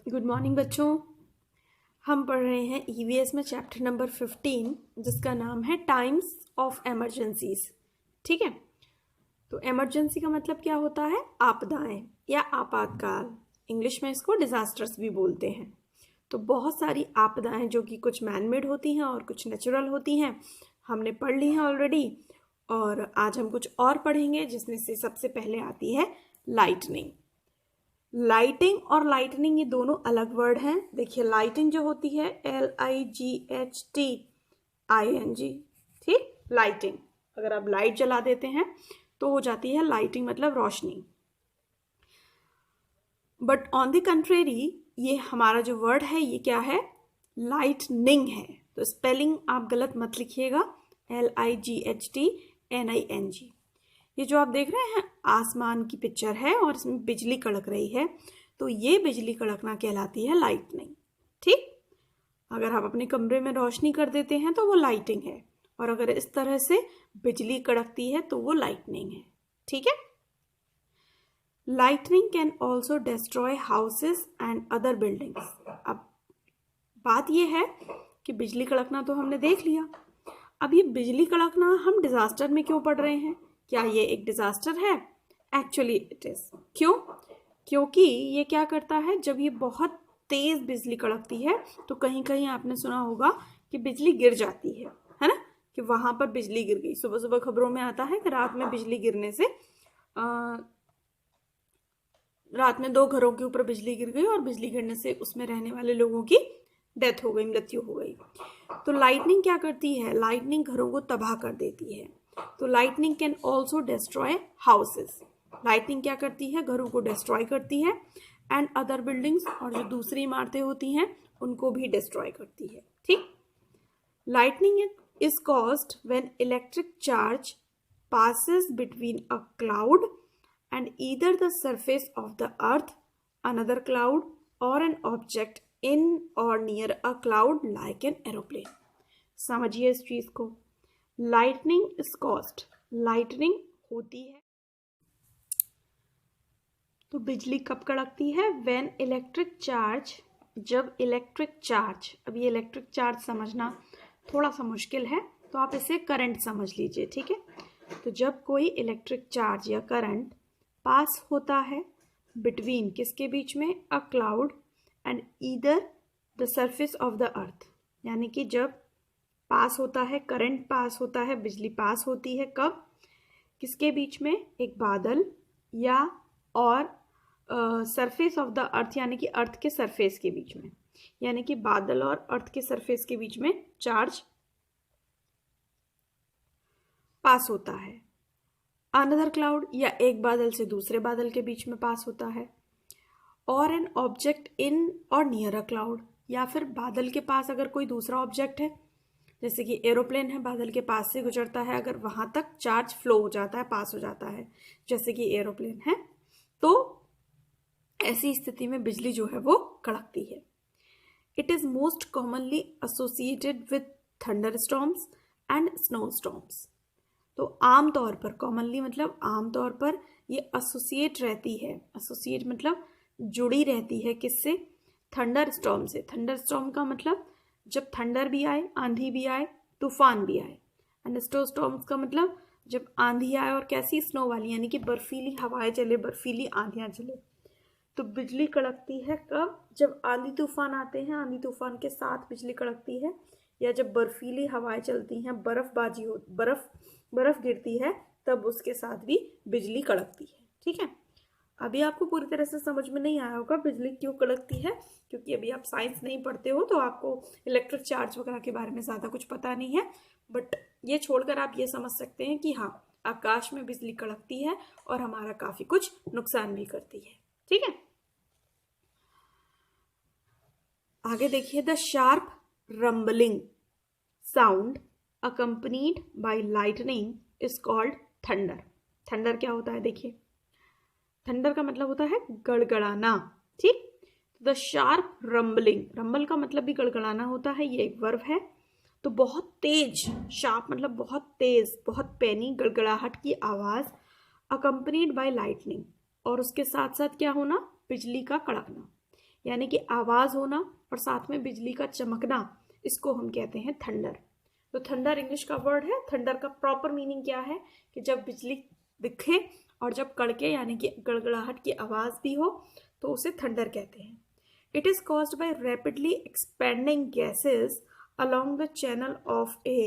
Good morning बच्चों। हम पढ़ रहे हैं ईवीएस में चैप्टर नंबर 15 जिसका नाम है टाइम्स ऑफ एमरजेंसीज। ठीक है, तो एमरजेंसी का मतलब क्या होता है? आपदाएं या आपातकाल। इंग्लिश में इसको डिजास्टर्स भी बोलते हैं। तो बहुत सारी आपदाएं जो कि कुछ मैनमेड होती हैं और कुछ नेचुरल होती हैं, हमने पढ़ ली हैं ऑलरेडी। और आज हम कुछ और पढ़ेंगे जिसमें से सबसे पहले आती है लाइटनिंग। लाइटिंग और लाइटनिंग ये दोनों अलग वर्ड हैं। देखिए, लाइटिंग जो होती है LIGHTING, ठीक, लाइटिंग। अगर आप लाइट जला देते हैं तो हो जाती है लाइटिंग, मतलब रोशनी। बट ऑन द कंट्रेरी ये हमारा जो वर्ड है ये क्या है? लाइटनिंग है। तो स्पेलिंग आप गलत मत लिखिएगा, LIGHTNING। ये जो आप देख रहे हैं आसमान की पिक्चर है और इसमें बिजली कड़क रही है, तो ये बिजली कड़कना कहलाती है लाइटनिंग। ठीक, अगर आप अपने कमरे में रोशनी कर देते हैं तो वो लाइटिंग है, और अगर इस तरह से बिजली कड़कती है तो वो लाइटनिंग है। ठीक है, lightning can also destroy houses and other buildings. अब बात यह है कि बिजली कड़कना तो हमने देख लिया, अब ये बिजली कड़कना हम डिजास्टर में क्यों पढ़ रहे हैं? क्या ये एक डिजास्टर है? Actually it is. क्यों? क्योंकि ये क्या करता है, जब ये बहुत तेज बिजली कड़कती है तो कहीं कहीं आपने सुना होगा कि बिजली गिर जाती है ना, कि वहां पर बिजली गिर गई। सुबह सुबह खबरों में आता है कि रात में बिजली गिरने से रात में 2 घरों के ऊपर बिजली गिर गई और बिजली गिरने से उसमें रहने वाले लोगों की डेथ हो गई, मृत्यु हो गई। तो लाइटनिंग क्या करती है? लाइटनिंग घरों को तबाह कर देती है। तो lightning can also destroy houses. Lightning क्या करती है? घरों को डिस्ट्रॉय करती है, एंड अदर बिल्डिंग्स, और जो दूसरी इमारतें होती हैं उनको भी डिस्ट्रॉय करती है। ठीक, lightning is caused when electric charge passes between a cloud and either the surface of the earth, another cloud, or an object in or near a cloud like an aeroplane। समझिए इस चीज को। Lightning is caused, lightning होती है तो बिजली कब कड़कती है? व्हेन इलेक्ट्रिक चार्ज, जब इलेक्ट्रिक चार्ज, अब ये इलेक्ट्रिक चार्ज समझना थोड़ा सा मुश्किल है तो आप इसे करंट समझ लीजिए। ठीक है, तो जब कोई इलेक्ट्रिक चार्ज या करंट पास होता है बिटवीन, किसके बीच में? A cloud and either the surface of the earth. यानी कि जब पास होता है, करंट पास होता है, बिजली पास होती है, कब? किसके बीच में? एक बादल या और सरफेस ऑफ द अर्थ, यानी कि अर्थ के सरफेस के बीच में। यानी कि बादल और अर्थ के सरफेस के बीच में चार्ज पास होता है। अनदर क्लाउड, या एक बादल से दूसरे बादल के बीच में पास होता है। और एन ऑब्जेक्ट इन और नियर अ क्लाउड, या फिर बादल के पास अगर कोई दूसरा ऑब्जेक्ट है, जैसे कि एरोप्लेन है, बादल के पास से गुजरता है, अगर वहां तक चार्ज फ्लो हो जाता है, पास हो जाता है, जैसे कि एरोप्लेन है, तो ऐसी स्थिति में बिजली जो है वो कड़कती है। It is most commonly associated with thunder storms and snow storms. तो आमतौर पर, कॉमनली मतलब आमतौर पर, ये एसोसिएट रहती है। एसोसिएट मतलब जुड़ी रहती है, किससे? थंडर स्टॉर्म से। थंडर स्टॉर्म का मतलब जब थंडर भी आए, आंधी भी आए, तूफान भी आए। एंड स्नो स्टॉर्म्स का मतलब जब आंधी आए और कैसी? स्नो वाली, यानी कि बर्फीली हवाएं चले, बर्फीली आंधियां चले। तो बिजली कड़कती है कब? जब आंधी तूफान आते हैं, आंधी तूफान के साथ बिजली कड़कती है, या जब बर्फीली हवाएं चलती हैं, बर्फबाजी हो, बर्फ गिरती है, तब उसके साथ भी बिजली कड़कती है। ठीक है, अभी आपको पूरी तरह से समझ में नहीं आया होगा बिजली क्यों कड़कती है, क्योंकि अभी आप साइंस नहीं पढ़ते हो तो आपको इलेक्ट्रिक चार्ज वगैरह के बारे में ज़्यादा कुछ पता नहीं है। बट ये छोड़कर आप ये समझ सकते हैं कि हाँ, आकाश में बिजली कड़कती है और हमारा काफ़ी कुछ नुकसान भी करती है। ठीक है, आगे देखिए। The sharp rambling sound accompanied by lightning is called thunder. Thunder क्या होता है? देखिए, थंडर का मतलब होता है गड़गड़ाना। ठीक, द शार्प रंबलिंग, रंबल का मतलब भी गड़गड़ाना होता है, ये एक वर्ब है। तो बहुत तेज, शार्प मतलब बहुत तेज, बहुत पैनी गड़गड़ाहट की आवाज, अकम्पनीड बाय लाइटनिंग, और उसके साथ साथ क्या होना? बिजली का कड़कना। यानी कि आवाज़ होना और साथ में बिजली का चमकना, इसको हम कहते हैं थंडर। तो थंडर इंग्लिश का वर्ड है। थंडर का प्रॉपर मीनिंग क्या है कि जब बिजली दिखे और जब कड़के यानी कि गड़गड़ाहट की आवाज़ भी हो तो उसे थंडर कहते हैं। It is caused by rapidly expanding gases along the channel of a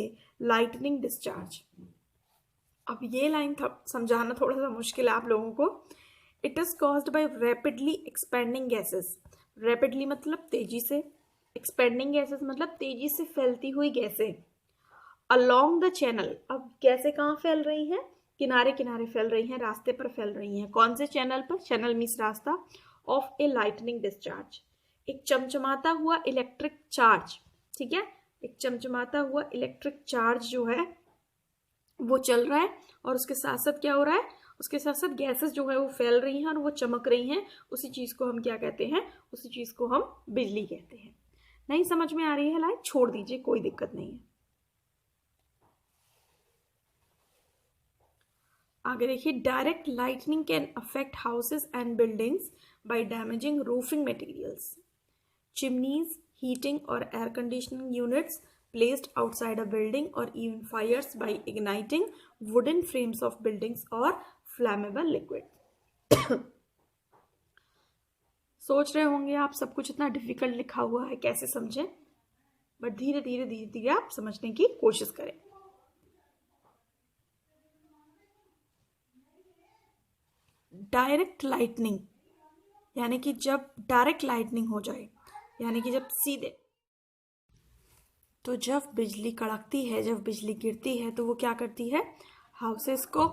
lightning discharge। अब ये लाइन समझाना थोड़ा सा मुश्किल है आप लोगों को। It is caused by rapidly expanding gases. Rapidly मतलब तेजी से, एक्सपेंडिंग गैसेस मतलब तेजी से फैलती हुई गैसें। अलोंग द चैनल, अब गैसें कहाँ फैल रही हैं? किनारे किनारे फैल रही हैं, रास्ते पर फैल रही हैं। कौन से चैनल पर? चैनल मीन्स रास्ता। ऑफ ए लाइटनिंग डिस्चार्ज, एक चमचमाता हुआ इलेक्ट्रिक चार्ज, ठीक है, एक चमचमाता हुआ इलेक्ट्रिक चार्ज जो है वो चल रहा है और उसके साथ साथ क्या हो रहा है? उसके साथ साथ गैसेस जो है वो फैल रही हैं और वो चमक रही हैं। उसी चीज को हम क्या कहते हैं? उसी चीज को हम बिजली कहते हैं। नहीं समझ में आ रही है लाइन? छोड़ दीजिए, कोई दिक्कत नहीं है। आगे देखिए, direct lightning can affect houses and buildings by damaging roofing materials, chimneys, heating or air conditioning units placed outside a building, or even fires by igniting wooden frames of buildings or flammable liquid। सोच रहे होंगे आप सब कुछ इतना difficult लिखा हुआ है, कैसे समझें? बट धीरे धीरे धीरे धीरे आप समझने की कोशिश करें। डायरेक्ट लाइटनिंग यानी कि जब डायरेक्ट लाइटनिंग हो जाए, यानी कि जब सीधे, तो जब बिजली कड़कती है, जब बिजली गिरती है तो वो क्या करती है? हाउसेस को,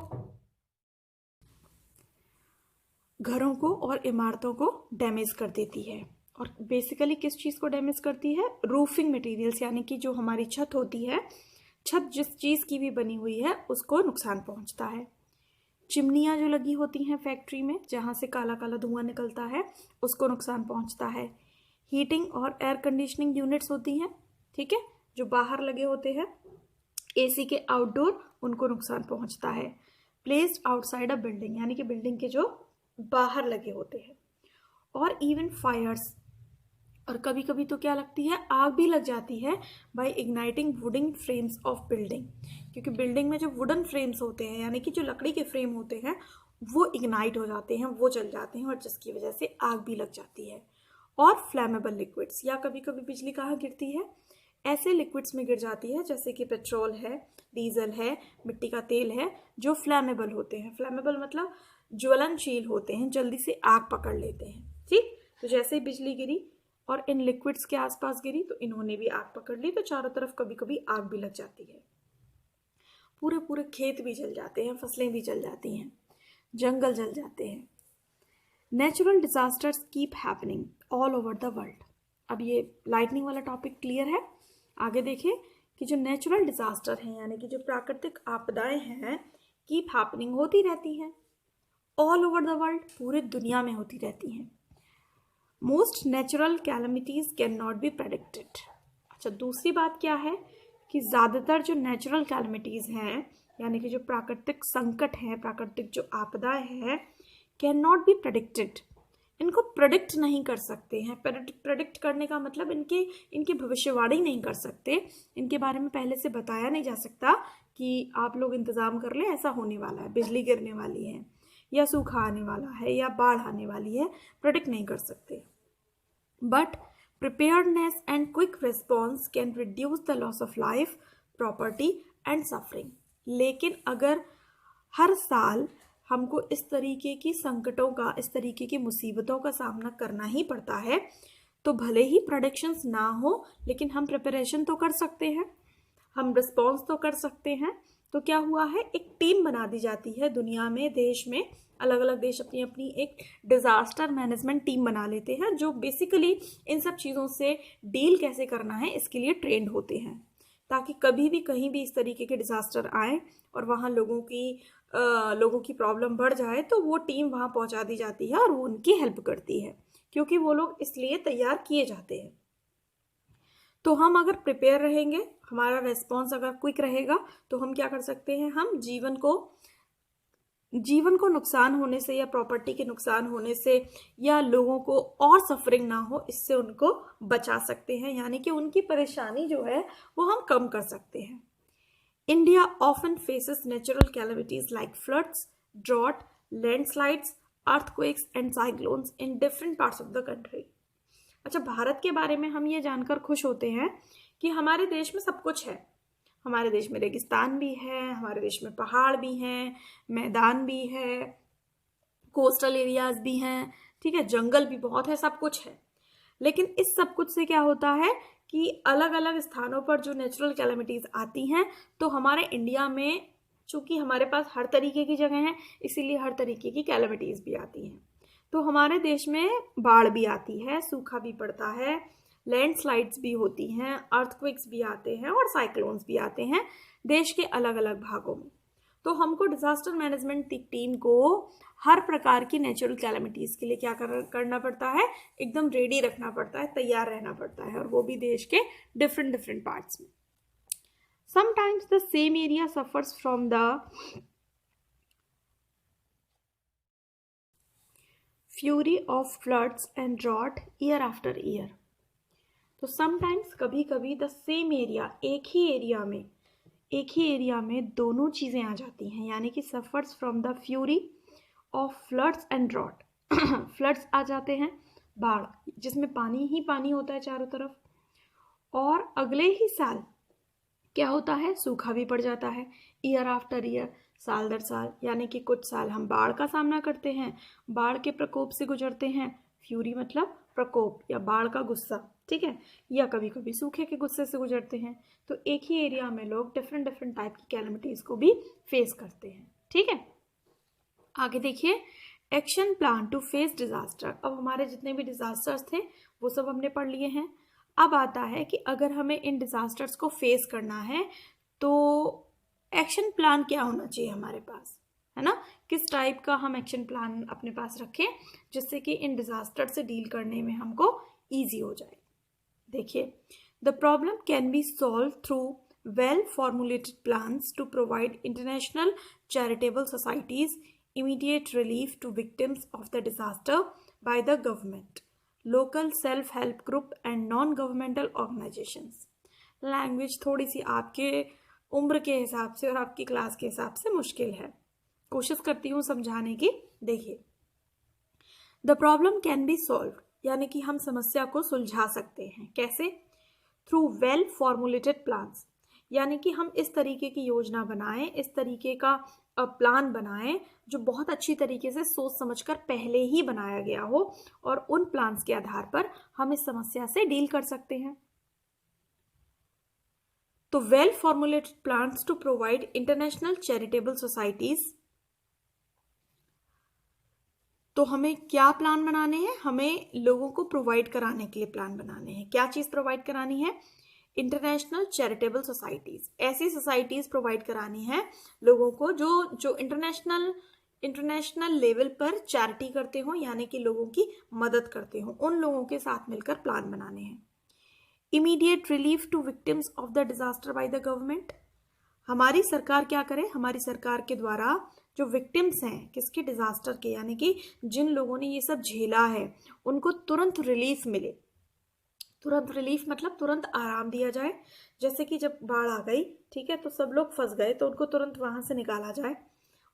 घरों को और इमारतों को डैमेज कर देती है। और बेसिकली किस चीज़ को डैमेज करती है? रूफिंग मटेरियल्स, यानी कि जो हमारी छत होती है, छत जिस चीज़ की भी बनी हुई है उसको नुकसान पहुंचता है। चिमनियाँ जो लगी होती हैं फैक्ट्री में, जहाँ से काला काला धुआं निकलता है, उसको नुकसान पहुंचता है। हीटिंग और एयर कंडीशनिंग यूनिट्स होती हैं, ठीक है, जो बाहर लगे होते हैं एसी के आउटडोर, उनको नुकसान पहुंचता है। प्लेस्ड आउटसाइड अ बिल्डिंग, यानी कि बिल्डिंग के जो बाहर लगे होते हैं। और इवन फायर्स, और कभी कभी तो क्या लगती है? आग भी लग जाती है by igniting wooden frames of building, क्योंकि बिल्डिंग में जो वुडन फ्रेम्स होते हैं यानी कि जो लकड़ी के फ्रेम होते हैं वो इग्नाइट हो जाते हैं, वो जल जाते हैं और जिसकी वजह से आग भी लग जाती है। और फ्लैमेबल लिक्विड्स, या कभी कभी बिजली कहाँ गिरती है? ऐसे लिक्विड्स में गिर जाती है जैसे कि पेट्रोल है, डीजल है, मिट्टी का तेल है, जो फ्लैमेबल होते हैं। फ्लैमेबल मतलब ज्वलनशील होते हैं, जल्दी से आग पकड़ लेते हैं, ठीक। तो जैसे ही बिजली गिरी और इन लिक्विड्स के आसपास गिरी तो इन्होंने भी आग पकड़ ली, तो चारों तरफ कभी कभी आग भी लग जाती है। पूरे पूरे खेत भी जल जाते हैं, फसलें भी जल जाती हैं, जंगल जल जाते हैं। Natural disasters keep happening all over the world. अब ये लाइटनिंग वाला टॉपिक क्लियर है। आगे देखिए कि जो नेचुरल डिजास्टर हैं यानी कि जो प्राकृतिक आपदाएं हैं, कीप हैपनिंग, होती रहती हैं ऑल ओवर द वर्ल्ड, पूरे दुनिया में होती रहती हैं। Most natural calamities can not be predicted. अच्छा, दूसरी बात क्या है कि ज़्यादातर जो नेचुरल कैलमिटीज हैं यानी कि जो प्राकृतिक संकट हैं, प्राकृतिक जो आपदाएं हैं, कैन नॉट बी प्रेडिक्टेड, इनको प्रेडिक्ट नहीं कर सकते हैं। प्रेडिक्ट करने का मतलब इनकी भविष्यवाणी नहीं कर सकते, इनके बारे में पहले से बताया नहीं जा सकता कि आप लोग इंतज़ाम कर लें, ऐसा होने वाला है, बिजली गिरने वाली है या सूखा आने वाला है या बाढ़ आने वाली है, प्रेडिक्ट नहीं कर सकते। But preparedness and quick response can reduce the loss of life, property and suffering. लेकिन अगर हर साल हमको इस तरीके की संकटों का, इस तरीके की मुसीबतों का सामना करना ही पड़ता है, तो भले ही प्रेडिक्शंस ना हो लेकिन हम प्रिपरेशन तो कर सकते हैं, हम रिस्पॉन्स तो कर सकते हैं। तो क्या हुआ है, एक टीम बना दी जाती है दुनिया में, देश में, अलग अलग देश अपनी अपनी एक डिजास्टर मैनेजमेंट टीम बना लेते हैं, जो बेसिकली इन सब चीज़ों से डील कैसे करना है इसके लिए ट्रेंड होते हैं, ताकि कभी भी कहीं भी इस तरीके के डिजास्टर आए और वहाँ लोगों की प्रॉब्लम बढ़ जाए तो वो टीम वहाँ पहुँचा दी जाती है और वो उनकी हेल्प करती है, क्योंकि वो लोग इसलिए तैयार किए जाते हैं। तो हम अगर प्रिपेयर रहेंगे, हमारा रेस्पॉन्स अगर क्विक रहेगा, तो हम क्या कर सकते हैं, हम जीवन को जीवन को नुकसान होने से या प्रॉपर्टी के नुकसान होने से या लोगों को और सफरिंग ना हो, इससे उनको बचा सकते हैं, यानी कि उनकी परेशानी जो है वो हम कम कर सकते हैं। India often faces natural calamities like floods, drought, landslides, earthquakes and cyclones in different parts of the country. अच्छा, भारत के बारे में हम ये जानकर खुश होते हैं कि हमारे देश में सब कुछ है। हमारे देश में रेगिस्तान भी है, हमारे देश में पहाड़ भी हैं, मैदान भी है, कोस्टल एरियाज भी हैं, ठीक है, जंगल भी बहुत है, सब कुछ है। लेकिन इस सब कुछ से क्या होता है कि अलग अलग स्थानों पर जो नेचुरल कैलामिटीज आती हैं, तो हमारे इंडिया में चूंकि हमारे पास हर तरीके की जगह है, इसीलिए हर तरीके की कैलामिटीज भी आती हैं। तो हमारे देश में बाढ़ भी आती है, सूखा भी पड़ता है, लैंडस्लाइड्स भी होती हैं, अर्थक्वेक्स भी आते हैं और साइक्लोन्स भी आते हैं देश के अलग अलग भागों में। तो हमको डिजास्टर मैनेजमेंट टीम को हर प्रकार की नेचुरल कैलामिटीज के लिए क्या करना पड़ता है, एकदम रेडी रखना पड़ता है, तैयार रहना पड़ता है, और वो भी देश के डिफरेंट पार्ट्स में। Sometimes the same area suffers from the fury of floods and drought year after year. तो समटाइम्स कभी कभी द सेम एरिया, एक ही एरिया में दोनों चीज़ें आ जाती हैं, यानी कि suffers from the fury of floods and drought. Floods आ जाते हैं, बाढ़, जिसमें पानी ही पानी होता है चारों तरफ, और अगले ही साल क्या होता है, सूखा भी पड़ जाता है। ईयर आफ्टर ईयर, साल दर साल, यानी कि कुछ साल हम बाढ़ का सामना करते हैं, बाढ़ के प्रकोप से गुजरते हैं। फ्यूरी मतलब प्रकोप या बाढ़ का गुस्सा, ठीक है, या कभी कभी सूखे के गुस्से से गुजरते हैं। तो एक ही एरिया में लोग डिफरेंट टाइप की कैलामिटीज को भी फेस करते हैं, ठीक है। आगे देखिए, action plan to face disaster. अब हमारे जितने भी डिजास्टर्स थे वो सब हमने पढ़ लिए हैं। अब आता है कि अगर हमें इन डिजास्टर्स को फेस करना है तो एक्शन प्लान क्या होना चाहिए हमारे पास, है ना, किस टाइप का हम एक्शन प्लान अपने पास रखें जिससे कि इन डिजास्टर से डील करने में हमको ईजी हो जाए। देखिए, the problem can be solve through well formulated plans to provide international charitable societies immediate relief to victims of the disaster by the government, local self-help group and non-governmental organizations। Language थोड़ी सी आपके उम्र के हिसाब से और आपकी class के हिसाब से मुश्किल है, कोशिश करती हूँ समझाने की। देखिए, the problem can be solve, यानी कि हम समस्या को सुलझा सकते हैं, कैसे, थ्रू वेल फॉर्मुलेटेड प्लान्स, यानी कि हम इस तरीके की योजना बनाएं, इस तरीके का प्लान बनाएं जो बहुत अच्छी तरीके से सोच समझकर पहले ही बनाया गया हो, और उन प्लान्स के आधार पर हम इस समस्या से डील कर सकते हैं। तो well formulated plans to provide international charitable societies, तो हमें क्या प्लान बनाने हैं, हमें लोगों को प्रोवाइड कराने के लिए प्लान बनाने हैं। क्या चीज प्रोवाइड करानी है, इंटरनेशनल चैरिटेबल सोसाइटीज, ऐसी सोसाइटीज प्रोवाइड करानी है लोगों को जो इंटरनेशनल लेवल पर चैरिटी करते हो, यानी कि लोगों की मदद करते हो, उन लोगों के साथ मिलकर प्लान बनाने हैं। Immediate relief to victims of the disaster by the government, हमारी सरकार क्या करे, हमारी सरकार के द्वारा जो विक्टिम्स हैं किसके, डिजास्टर के, यानी कि जिन लोगों ने ये सब झेला है उनको तुरंत रिलीफ मिले। तुरंत रिलीफ मतलब तुरंत आराम दिया जाए। जैसे कि जब बाढ़ आ गई, ठीक है, तो सब लोग फंस गए, तो उनको तुरंत वहाँ से निकाला जाए,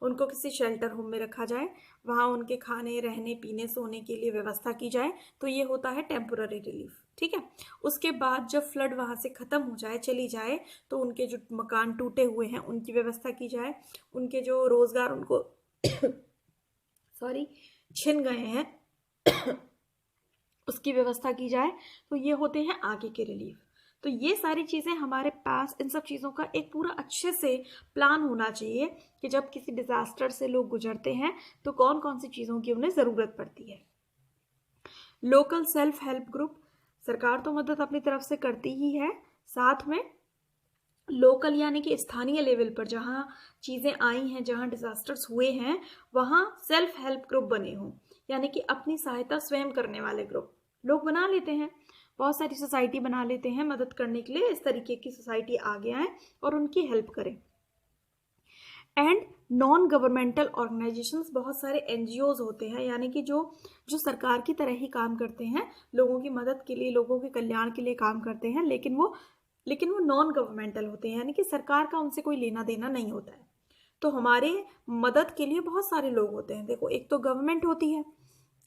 उनको किसी शेल्टर होम में रखा जाए, वहाँ उनके खाने, रहने, पीने, सोने के लिए व्यवस्था की जाए। तो ये होता है टेम्पोररी रिलीफ, ठीक है। उसके बाद जब फ्लड वहाँ से ख़त्म हो जाए, चली जाए, तो उनके जो मकान टूटे हुए हैं उनकी व्यवस्था की जाए, उनके जो रोज़गार उनको छिन गए हैं उसकी व्यवस्था की जाए। तो ये होते हैं आगे के रिलीफ। तो ये सारी चीज़ें हमारे पास, इन सब चीज़ों का एक पूरा अच्छे से प्लान होना चाहिए कि जब किसी डिजास्टर से लोग गुजरते हैं तो कौन कौन सी चीज़ों की उन्हें ज़रूरत पड़ती है। लोकल सेल्फ हेल्प ग्रुप, सरकार तो मदद अपनी तरफ से करती ही है, साथ में लोकल यानी कि स्थानीय लेवल पर जहाँ चीज़ें आई हैं, जहाँ डिजास्टर्स हुए हैं, वहाँ सेल्फ हेल्प ग्रुप बने हों, यानी कि अपनी सहायता स्वयं करने वाले ग्रुप लोग बना लेते हैं। बहुत सारी सोसाइटी बना लेते हैं मदद करने के लिए, इस तरीके की सोसाइटी आगे आए और उनकी हेल्प करें। एंड नॉन गवर्नमेंटल ऑर्गेनाइजेशंस, बहुत सारे एनजीओज होते हैं, यानी कि जो जो सरकार की तरह ही काम करते हैं, लोगों की मदद के लिए, लोगों के कल्याण के लिए काम करते हैं, लेकिन वो नॉन गवर्नमेंटल होते हैं, यानी कि सरकार का उनसे कोई लेना देना नहीं होता है। तो हमारे मदद के लिए बहुत सारे लोग होते हैं। देखो, एक तो गवर्नमेंट होती है,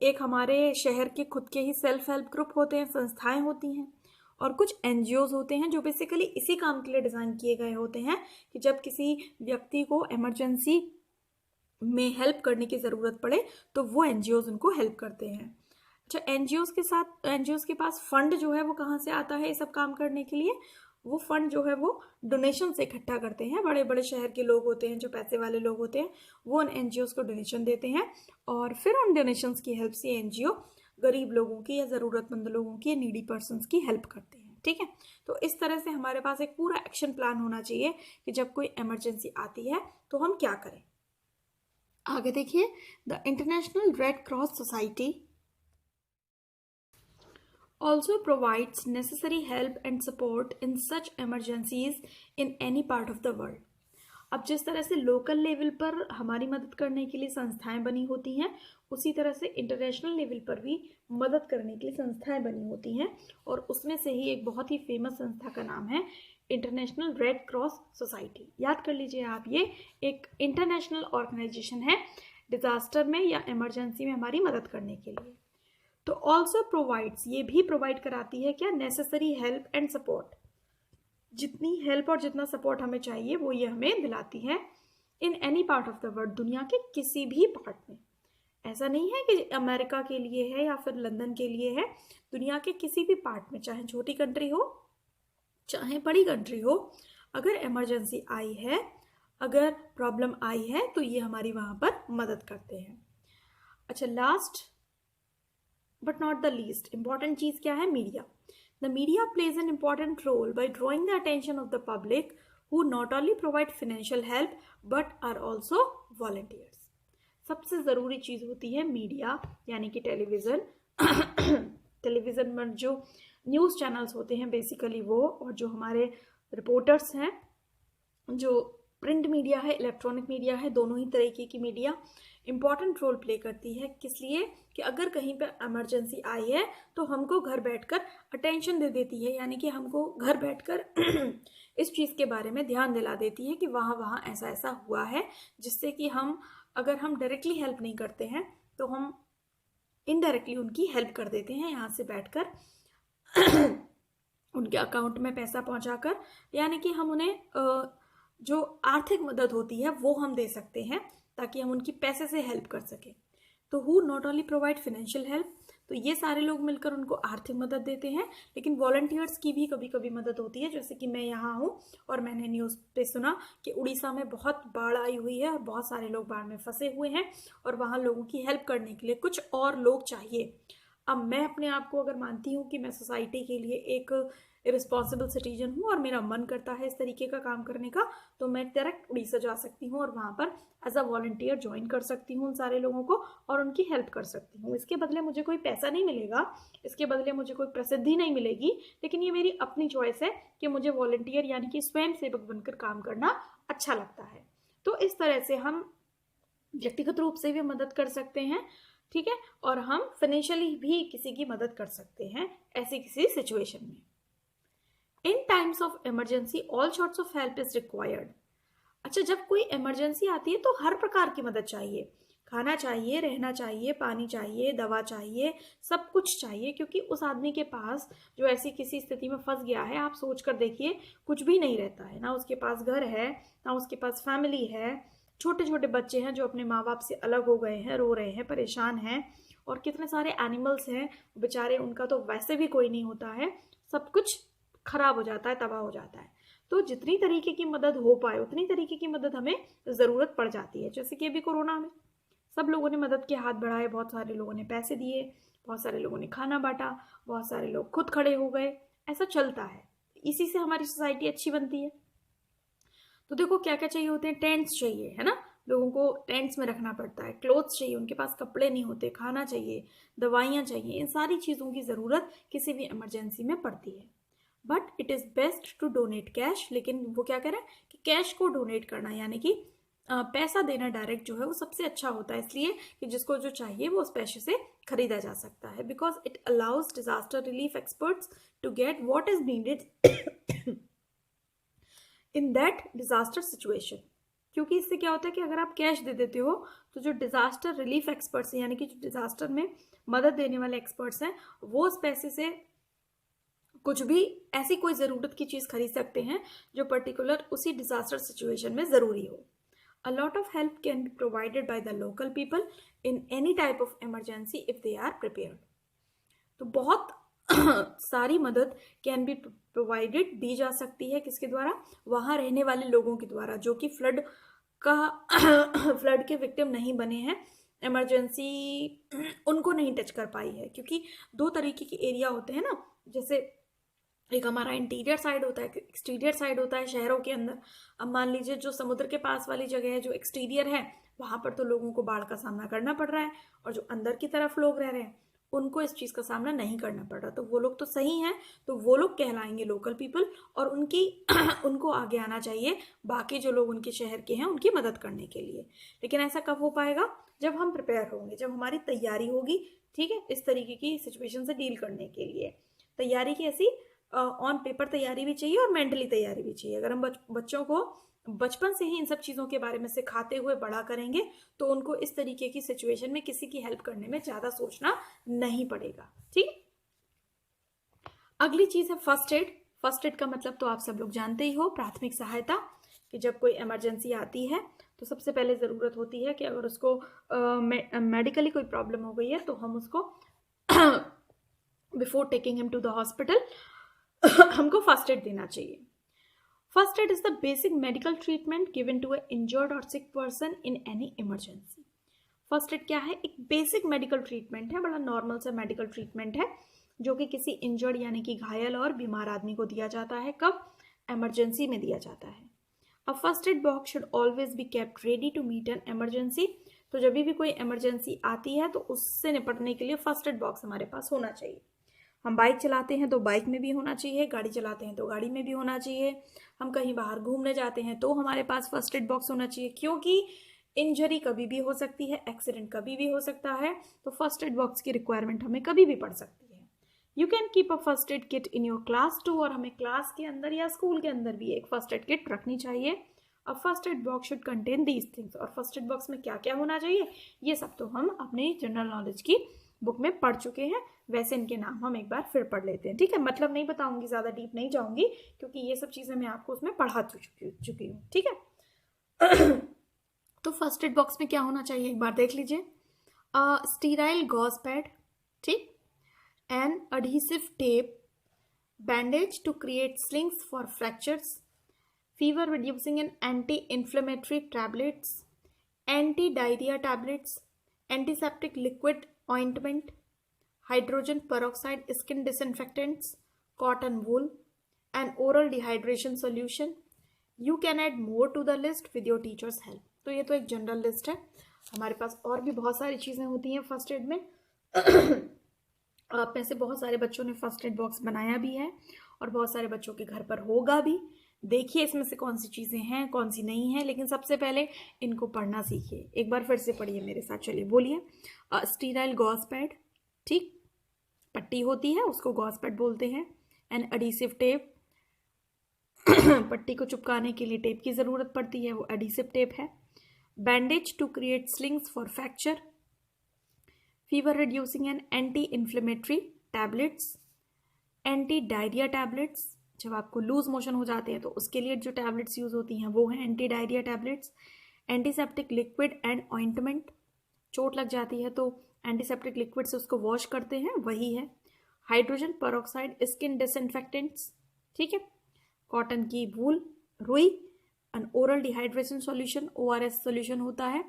एक हमारे शहर के खुद के ही सेल्फ हेल्प ग्रुप होते हैं, संस्थाएं होती हैं, और कुछ एनजीओज होते हैं जो बेसिकली इसी काम के लिए डिज़ाइन किए गए होते हैं कि जब किसी व्यक्ति को इमरजेंसी में हेल्प करने की ज़रूरत पड़े तो वो एनजीओज उनको हेल्प करते हैं। अच्छा, एनजीओज के पास फंड जो है वो कहाँ से आता है ये सब काम करने के लिए? वो फंड जो है वो डोनेशन से इकट्ठा करते हैं। बड़े बड़े शहर के लोग होते हैं, जो पैसे वाले लोग होते हैं, वो उन एनजीओज को डोनेशन देते हैं, और फिर उन डोनेशंस की हेल्प से एनजीओ गरीब लोगों की या ज़रूरतमंद लोगों की या नीडी पर्सनस की हेल्प करते हैं। ठीक है, तो इस तरह से हमारे पास एक पूरा एक्शन प्लान होना चाहिए कि जब कोई इमरजेंसी आती है तो हम क्या करें। आगे देखिए, the international red cross society also provides necessary help and support in such emergencies in any part of the world. अब जिस तरह से लोकल लेवल पर हमारी मदद करने के लिए संस्थाएं बनी होती हैं, उसी तरह से इंटरनेशनल लेवल पर भी मदद करने के लिए संस्थाएं बनी होती हैं, और उसमें से ही एक बहुत ही फेमस संस्था का नाम है इंटरनेशनल रेड क्रॉस सोसाइटी। याद कर लीजिए आप, ये एक इंटरनेशनल ऑर्गेनाइजेशन है डिजास्टर में या इमरजेंसी में हमारी मदद करने के लिए। तो ऑल्सो प्रोवाइड्स, ये भी प्रोवाइड कराती है क्या? नेसेसरी हेल्प एंड सपोर्ट, जितनी हेल्प और जितना सपोर्ट हमें चाहिए वो ये हमें दिलाती है in any part of the world, दुनिया के किसी भी पार्ट में। ऐसा नहीं है कि अमेरिका के लिए है या फिर लंदन के लिए है, दुनिया के किसी भी पार्ट में, चाहे छोटी कंट्री हो चाहे बड़ी कंट्री हो, अगर इमरजेंसी आई है, अगर प्रॉब्लम आई है, तो ये हमारी वहाँ पर मदद करते हैं। अच्छा, last but not the least important चीज क्या है? Media. The media plays an important role by drawing the attention of the public, who not only provide financial help but are also volunteers. सबसे ज़रूरी चीज़ होती है मीडिया, यानी कि television. Television में जो न्यूज़ चैनल्स होते हैं बेसिकली वो, और जो हमारे रिपोर्टर्स हैं, जो प्रिंट मीडिया है, इलेक्ट्रॉनिक मीडिया है, दोनों ही तरीके की मीडिया इम्पॉर्टेंट रोल प्ले करती है। किस लिए? कि अगर कहीं पर इमरजेंसी आई है तो हमको घर बैठकर अटेंशन दे देती है, यानी कि हमको घर बैठकर इस चीज़ के बारे में ध्यान दिला देती है कि वहाँ वहाँ ऐसा ऐसा हुआ है, जिससे कि हम, अगर हम डायरेक्टली हेल्प नहीं करते हैं तो हम इनडायरेक्टली उनकी हेल्प कर देते हैं, यहाँ से बैठकर उनके अकाउंट में पैसा पहुँचाकर, यानी कि हम उन्हें जो आर्थिक मदद होती है वो हम दे सकते हैं, ताकि हम उनकी पैसे से हेल्प कर सकें। तो who not only provide financial help, तो ये सारे लोग मिलकर उनको आर्थिक मदद देते हैं, लेकिन वॉलंटियर्स की भी कभी कभी मदद होती है। जैसे कि मैं यहाँ हूँ और मैंने न्यूज़ पे सुना कि उड़ीसा में बहुत बाढ़ आई हुई है और बहुत सारे लोग बाढ़ में फंसे हुए हैं, और वहाँ लोगों की हेल्प करने के लिए कुछ और लोग चाहिए। अब मैं अपने आप को अगर मानती हूँ कि मैं सोसाइटी के लिए एक रिस्पॉन्सिबल सिटीजन हूँ और मेरा मन करता है इस तरीके का काम करने का, तो मैं डायरेक्ट उड़ीसा जा सकती हूँ और वहाँ पर एज अ वॉलंटियर ज्वाइन कर सकती हूँ उन सारे लोगों को और उनकी हेल्प कर सकती हूँ। इसके बदले मुझे कोई पैसा नहीं मिलेगा, इसके बदले मुझे कोई प्रसिद्धि नहीं मिलेगी, लेकिन ये मेरी अपनी चॉइस है कि मुझे वॉलंटियर यानी कि स्वयं सेवक बनकर काम करना अच्छा लगता है। तो इस तरह से हम व्यक्तिगत रूप से भी मदद कर सकते हैं, ठीक है, और हम फाइनेंशियली भी किसी की मदद कर सकते हैं ऐसी किसी सिचुएशन में। In times of emergency all sorts of help is required. अच्छा, जब कोई इमरजेंसी आती है तो हर प्रकार की मदद चाहिए, खाना चाहिए, रहना चाहिए, पानी चाहिए, दवा चाहिए, सब कुछ चाहिए, क्योंकि उस आदमी के पास जो ऐसी किसी स्थिति में फंस गया है, आप सोच कर देखिए, कुछ भी नहीं रहता है, ना उसके पास घर है, ना उसके पास फैमिली है, छोटे छोटे बच्चे हैं जो अपने माँ बाप से अलग हो गए हैं, रो रहे हैं, परेशान हैं, और कितने सारे एनिमल्स हैं बेचारे, उनका तो वैसे भी कोई नहीं होता है, सब कुछ खराब हो जाता है, तबाह हो जाता है। तो जितनी तरीके की मदद हो पाए उतनी तरीके की मदद हमें ज़रूरत पड़ जाती है। जैसे कि अभी कोरोना में सब लोगों ने मदद के हाथ बढ़ाए, बहुत सारे लोगों ने पैसे दिए, बहुत सारे लोगों ने खाना बांटा, बहुत सारे लोग खुद खड़े हो गए, ऐसा चलता है, इसी से हमारी सोसाइटी अच्छी बनती है। तो देखो क्या क्या चाहिए होते हैं, टेंट्स चाहिए, है ना, लोगों को टेंट्स में रखना पड़ता है, क्लोथ्स चाहिए, उनके पास कपड़े नहीं होते, खाना चाहिए, दवाइयाँ चाहिए, इन सारी चीज़ों की ज़रूरत किसी भी इमरजेंसी में पड़ती है। But it is best to donate cash, लेकिन वो क्या कह रहा है कि कैश को डोनेट करना, यानी कि पैसा देना डायरेक्ट जो है वो सबसे अच्छा होता है, इसलिए कि जिसको जो चाहिए वो उस पैसे से खरीदा जा सकता है। Because it allows disaster relief experts to get what is needed in that disaster situation. क्योंकि इससे क्या होता है कि अगर आप कैश दे देते हो तो जो डिजास्टर रिलीफ एक्सपर्ट्स हैं, यानी कि जो डिजास्टर में मदद देने वाले एक्सपर्ट्स हैं, वो उस पैसे से कुछ भी ऐसी कोई ज़रूरत की चीज़ खरीद सकते हैं जो पर्टिकुलर उसी डिजास्टर सिचुएशन में ज़रूरी हो। A lot of help can be provided by the local people in any type of emergency if they are prepared. तो बहुत सारी मदद कैन बी प्रोवाइडेड, दी जा सकती है किसके द्वारा? वहाँ रहने वाले लोगों के द्वारा जो कि फ्लड के विक्टिम नहीं बने हैं, इमरजेंसी उनको नहीं टच कर पाई है। क्योंकि दो तरीके के एरिया होते हैं ना, जैसे एक हमारा इंटीरियर साइड होता है, एक्सटीरियर साइड होता है शहरों के अंदर। अब मान लीजिए जो समुद्र के पास वाली जगह है, जो एक्सटीरियर है, वहां पर तो लोगों को बाढ़ का सामना करना पड़ रहा है, और जो अंदर की तरफ लोग रह रहे हैं उनको इस चीज़ का सामना नहीं करना पड़ रहा। तो वो लोग तो सही हैं, तो वो लोग कहलाएंगे लोकल पीपल, और उनको आगे आना चाहिए बाकी जो लोग उनके शहर के हैं उनकी मदद करने के लिए। लेकिन ऐसा कब हो पाएगा? जब हम प्रिपेयर होंगे, जब हमारी तैयारी होगी, ठीक है, इस तरीके की सिचुएशन से डील करने के लिए। तैयारी की ऐसी ऑन पेपर तैयारी भी चाहिए और मेंटली तैयारी भी चाहिए। अगर हम बच्चों को बचपन से ही इन सब चीज़ों के बारे में सिखाते हुए बड़ा करेंगे तो उनको इस तरीके की सिचुएशन में किसी की हेल्प करने में ज़्यादा सोचना नहीं पड़ेगा। ठीक, अगली चीज़ है फर्स्ट एड। फर्स्ट एड का मतलब तो आप सब लोग जानते ही हो, प्राथमिक सहायता। कि जब कोई इमरजेंसी आती है तो सबसे पहले ज़रूरत होती है कि अगर उसको मेडिकली कोई प्रॉब्लम हो गई है तो हम उसको before taking him to the hospital हमको फर्स्ट एड देना चाहिए। First aid is the basic medical treatment given to a injured और sick person in any emergency. First aid क्या है? एक बेसिक मेडिकल ट्रीटमेंट है, बड़ा नॉर्मल सा मेडिकल ट्रीटमेंट है जो कि किसी इंजर्ड यानी कि घायल और बीमार आदमी को दिया जाता है। कब? इमरजेंसी में दिया जाता है। A first aid box should always be kept ready to meet an emergency. तो जब भी कोई इमरजेंसी आती है तो उससे निपटने के लिए फर्स्ट एड बॉक्स हमारे पास होना चाहिए। हम बाइक चलाते हैं तो बाइक में भी होना चाहिए, गाड़ी चलाते हैं तो गाड़ी में भी होना चाहिए, हम कहीं बाहर घूमने जाते हैं तो हमारे पास फर्स्ट एड बॉक्स होना चाहिए। क्योंकि इंजरी कभी भी हो सकती है, एक्सीडेंट कभी भी हो सकता है, तो फर्स्ट एड बॉक्स की रिक्वायरमेंट हमें कभी भी पड़ सकती है। You can keep a first aid kit in your class too, और हमें क्लास के अंदर या स्कूल के अंदर भी एक फर्स्ट एड किट रखनी चाहिए। अ first aid box should contain these things. और फर्स्ट एड बॉक्स में क्या क्या होना चाहिए ये सब तो हम अपने जनरल नॉलेज की बुक में पढ़ चुके हैं, वैसे इनके नाम हम एक बार फिर पढ़ लेते हैं। ठीक है, मतलब नहीं बताऊंगी, ज़्यादा डीप नहीं जाऊंगी क्योंकि ये सब चीज़ें मैं आपको उसमें पढ़ा चुकी हूँ। ठीक है तो फर्स्ट एड बॉक्स में क्या होना चाहिए एक बार देख लीजिए। स्टीराइल गॉज पैड, ठीक, N adhesive tape, bandage to create slings for fractures, fever reducing and anti-inflammatory tablets, anti-diarrhea tablets, antiseptic liquid ointment, hydrogen peroxide skin disinfectants, cotton wool, and oral dehydration solution. You can add more to the list with your teacher's help. तो ये तो एक general list है, हमारे पास और भी बहुत सारी चीज़ें होती हैं फर्स्ट एड में। आप में से बहुत सारे बच्चों ने फर्स्ट एड बॉक्स बनाया भी है और बहुत सारे बच्चों के घर पर होगा भी। देखिए इसमें से कौन सी चीज़ें हैं कौन सी नहीं हैं, लेकिन सबसे पहले इनको पढ़ना सीखिए। एक बार फिर से पढ़िए मेरे साथ, चलिए बोलिए। स्टीराइल गॉज पैड, ठीक, पट्टी होती है उसको गॉज पैड बोलते हैं। एन एडिसिव टेप, पट्टी को चिपकाने के लिए टेप की ज़रूरत पड़ती है, वो एडिसिव टेप है। Bandage to create slings for fracture, fever reducing and anti inflammatory tablets, anti diarrhoea tablets, जब आपको लूज मोशन हो जाते हैं तो उसके लिए जो टैबलेट्स यूज होती हैं वो हैं anti diarrhoea tablets. Antiseptic liquid and ointment, चोट लग जाती है तो एंटीसेप्टिक लिक्विड से उसको वॉश करते हैं, वही है। हाइड्रोजन पेरोक्साइड स्किन डिसइंफेक्टेंट्स, ठीक है। कॉटन की वूल, रुई, N oral dehydration solution, ORS solution होता है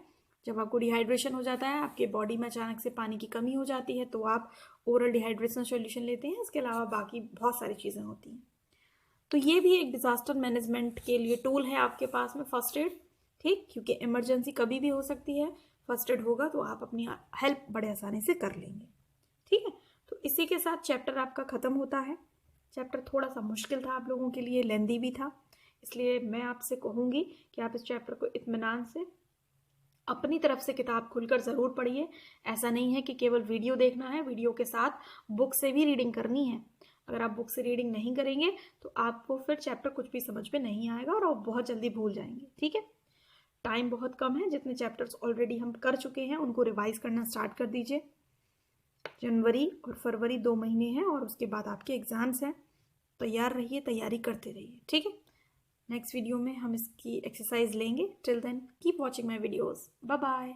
जब आपको डिहाइड्रेशन हो जाता है, आपके बॉडी में अचानक से पानी की कमी हो जाती है तो आप ओरल डिहाइड्रेशन सॉल्यूशन लेते हैं। इसके अलावा बाकी बहुत सारी चीज़ें होती हैं। तो ये भी एक डिज़ास्टर मैनेजमेंट के लिए टूल है आपके पास में फर्स्ट एड, ठीक, क्योंकि इमरजेंसी कभी भी हो सकती है। फर्स्ट एड होगा तो आप अपनी हेल्प बड़े आसानी से कर लेंगे, ठीक है। तो इसी के साथ चैप्टर आपका ख़त्म होता है। चैप्टर थोड़ा सा मुश्किल था आप लोगों के लिए, लेंदी भी था, इसलिए मैं आपसे कहूँगी कि आप इस चैप्टर को इत्मीनान से अपनी तरफ से किताब खुलकर ज़रूर पढ़िए। ऐसा नहीं है कि केवल वीडियो देखना है, वीडियो के साथ बुक से भी रीडिंग करनी है। अगर आप बुक से रीडिंग नहीं करेंगे तो आपको फिर चैप्टर कुछ भी समझ में नहीं आएगा और आप बहुत जल्दी भूल जाएंगे। ठीक है, टाइम बहुत कम है, जितने चैप्टर्स ऑलरेडी हम कर चुके हैं उनको रिवाइज करना स्टार्ट कर दीजिए। जनवरी और फरवरी 2 महीने हैं और उसके बाद आपके एग्ज़ाम्स हैं। तैयार रहिए, तैयारी करते रहिए। ठीक है, नेक्स्ट वीडियो में हम इसकी एक्सरसाइज लेंगे। Till then keep watching my videos. Bye bye.